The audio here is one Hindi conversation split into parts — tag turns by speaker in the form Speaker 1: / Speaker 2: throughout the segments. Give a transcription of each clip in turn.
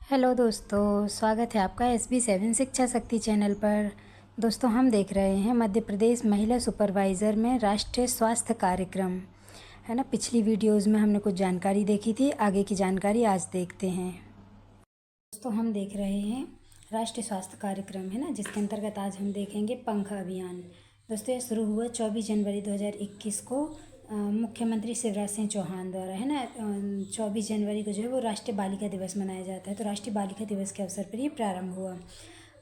Speaker 1: हेलो दोस्तों, स्वागत है आपका SB7 शिक्षा शक्ति चैनल पर। दोस्तों, हम देख रहे हैं मध्य प्रदेश महिला सुपरवाइज़र में राष्ट्रीय स्वास्थ्य कार्यक्रम, है ना। पिछली वीडियोस में हमने कुछ जानकारी देखी थी, आगे की जानकारी आज देखते हैं। दोस्तों, हम देख रहे हैं राष्ट्रीय स्वास्थ्य कार्यक्रम, है ना, जिसके अंतर्गत आज हम देखेंगे पंख अभियान। दोस्तों, यह शुरू हुआ 24 जनवरी 2021 को मुख्यमंत्री शिवराज सिंह चौहान द्वारा, है ना। 24 जनवरी को जो है वो राष्ट्रीय बालिका दिवस मनाया जाता है, तो राष्ट्रीय बालिका दिवस के अवसर पर ये प्रारंभ हुआ।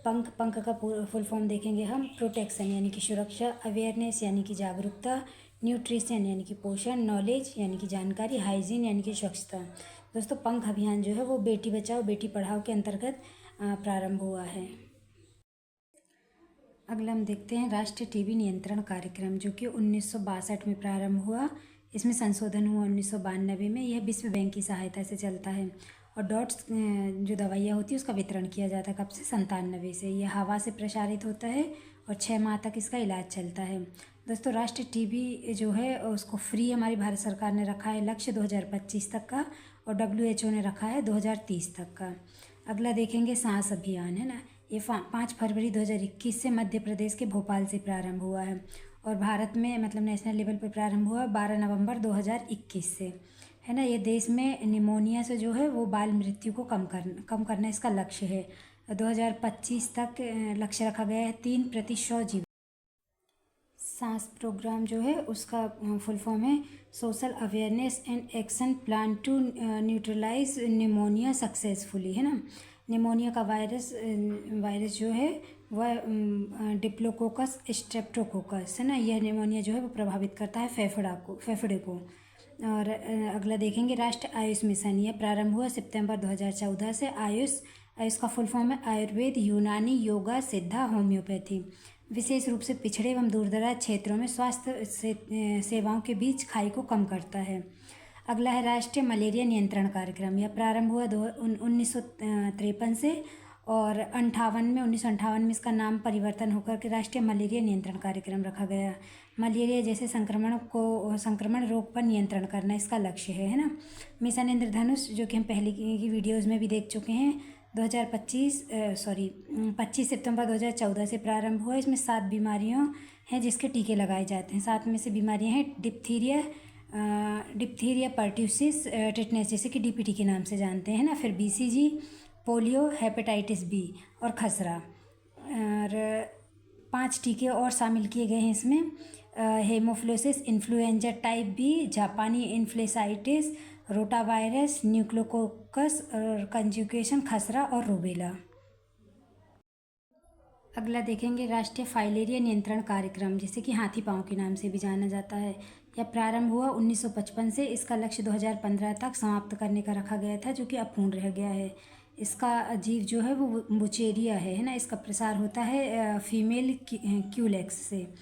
Speaker 1: पंख का फुल फॉर्म देखेंगे हम। प्रोटेक्शन यानी कि सुरक्षा, अवेयरनेस यानी कि जागरूकता, न्यूट्रिशन यानी कि पोषण, नॉलेज यानी कि जानकारी, हाइजीन यानी कि स्वच्छता। दोस्तों, पंख अभियान जो है वो बेटी बचाओ बेटी पढ़ाओ के अंतर्गत प्रारंभ हुआ है। अगला हम देखते हैं राष्ट्रीय टीबी नियंत्रण कार्यक्रम, जो कि 1962 में प्रारंभ हुआ। इसमें संशोधन हुआ 1992 में। यह विश्व बैंक की सहायता से चलता है। और डॉट्स जो दवाइयाँ होती है उसका वितरण किया जाता है। कब से? 97 से। यह हवा से प्रसारित होता है और 6 माह तक इसका इलाज चलता है। दोस्तों, राष्ट्रीय टीबी जो है उसको फ्री हमारी भारत सरकार ने रखा है लक्ष्य 2025 तक का, और WHO ने रखा है 2030 तक का। अगला देखेंगे सांस अभियान, है ना। ये 5 फरवरी 2021 से मध्य प्रदेश के भोपाल से प्रारंभ हुआ है, और भारत में मतलब नेशनल लेवल पर प्रारंभ हुआ 12 नवंबर 2021 से, है ना। ये देश में निमोनिया से जो है वो बाल मृत्यु को कम करना इसका लक्ष्य है। 2025 तक लक्ष्य रखा गया है 3/100 जीवन। सांस प्रोग्राम जो है उसका फुल फॉर्म है social awareness and action plan to neutralize pneumonia successfully, है ना। निमोनिया का वायरस जो है वह डिप्लोकोकस स्ट्रेप्टोकोकस, है ना। यह निमोनिया जो है वो प्रभावित करता है फेफड़े को। और अगला देखेंगे राष्ट्रीय आयुष मिशन। यह प्रारंभ हुआ सितंबर 2014 से। आयुष का फुल फॉर्म है आयुर्वेद, यूनानी, योगा, सिद्धा, होम्योपैथी। विशेष रूप से पिछड़े एवं दूरदराज क्षेत्रों में स्वास्थ्य सेवाओं के बीच खाई को कम करता है। अगला है राष्ट्रीय मलेरिया नियंत्रण कार्यक्रम। यह प्रारंभ हुआ 1953 से, और 1958 में इसका नाम परिवर्तन होकर के राष्ट्रीय मलेरिया नियंत्रण कार्यक्रम रखा गया। मलेरिया जैसे संक्रमण रोग पर नियंत्रण करना इसका लक्ष्य है ना। मिशन इंद्रधनुष, जो कि हम पहले की वीडियोज़ में भी देख चुके हैं, 25 सितंबर 2014 से प्रारंभ हुआ। इसमें 7 बीमारियों हैं जिसके टीके लगाए जाते हैं। 7 में से बीमारियां हैं डिप्थीरिया, पर्ट्यूसिस, टिटनेस, जैसे कि DPT के नाम से जानते हैं ना। फिर BCG, पोलियो, हेपेटाइटिस B और खसरा। और 5 टीके और शामिल किए गए हैं इसमें। हेमोफिलोसिस, इन्फ्लुएंजा टाइप B, जापानी इन्फ्लुएंजाइटिस, रोटावायरस, न्यूक्लोकोकस और कंजुगेशन, खसरा और रूबेला। अगला देखेंगे राष्ट्रीय फाइलेरिया नियंत्रण कार्यक्रम, जिसे कि हाथी पाँव के नाम से भी जाना जाता है। यह प्रारंभ हुआ 1955 से। इसका लक्ष्य 2015 तक समाप्त करने का रखा गया था, जो कि अपूर्ण रह गया है। इसका जीव जो है वो बुचेरिया है ना। इसका प्रसार होता है फीमेल क्यूलेक्स से।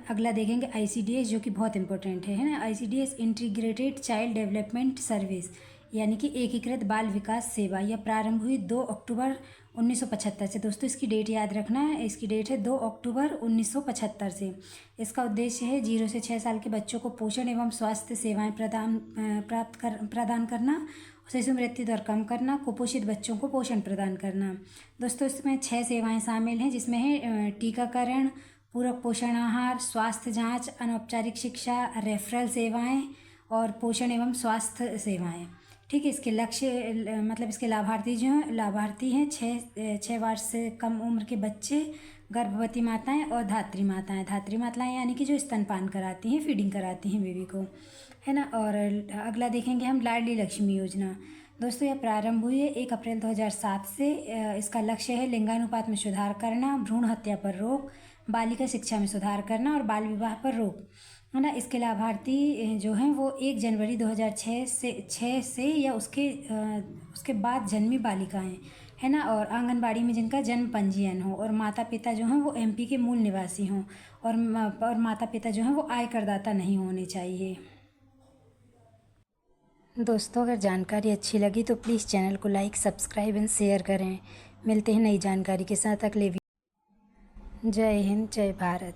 Speaker 1: अगला देखेंगे ICDS, जो कि बहुत इंपॉर्टेंट है ना। ICDS integrated child development service, यानी कि एकीकृत बाल विकास सेवा। यह प्रारंभ हुई 2 अक्टूबर 1975 से। दोस्तों, इसकी डेट याद रखना है। इसकी डेट है 2 अक्टूबर 1975 से। इसका उद्देश्य है 0 से 6 साल के बच्चों को पोषण एवं स्वास्थ्य सेवाएं प्रदान करना, शिशु मृत्यु दर कम करना, कुपोषित बच्चों को पोषण प्रदान करना। दोस्तों, इसमें 6 सेवाएं शामिल हैं, जिसमें है टीकाकरण, पूरक पोषण आहार, स्वास्थ्य जांच, अनौपचारिक शिक्षा, रेफरल सेवाएं और पोषण एवं स्वास्थ्य सेवाएं। ठीक है। इसके लक्ष्य मतलब इसके लाभार्थी हैं 6 वर्ष से कम उम्र के बच्चे, गर्भवती माताएं और धात्री माताएं यानी कि जो स्तनपान कराती हैं, फीडिंग कराती हैं बेबी को, है ना। और अगला देखेंगे हम लाडली लक्ष्मी योजना। दोस्तों, यह प्रारंभ हुई है 1 अप्रैल 2007 से। इसका लक्ष्य है लिंगानुपात में सुधार करना, भ्रूण हत्या पर रोक, बालिका शिक्षा में सुधार करना और बाल विवाह पर रोक, है ना। इसके लाभार्थी जो हैं वो 1 जनवरी 2006 से या उसके बाद जन्मी बालिकाएं, है ना। और आंगनबाड़ी में जिनका जन्म पंजीयन हो, और माता पिता जो हैं वो MP के मूल निवासी हों, और माता पिता जो हैं वो आय करदाता नहीं होने चाहिए। दोस्तों, अगर जानकारी अच्छी लगी तो प्लीज़ चैनल को लाइक, सब्सक्राइब एंड शेयर करें। मिलते हैं नई जानकारी के साथ अगले वीडियो। जय हिंद, जय भारत।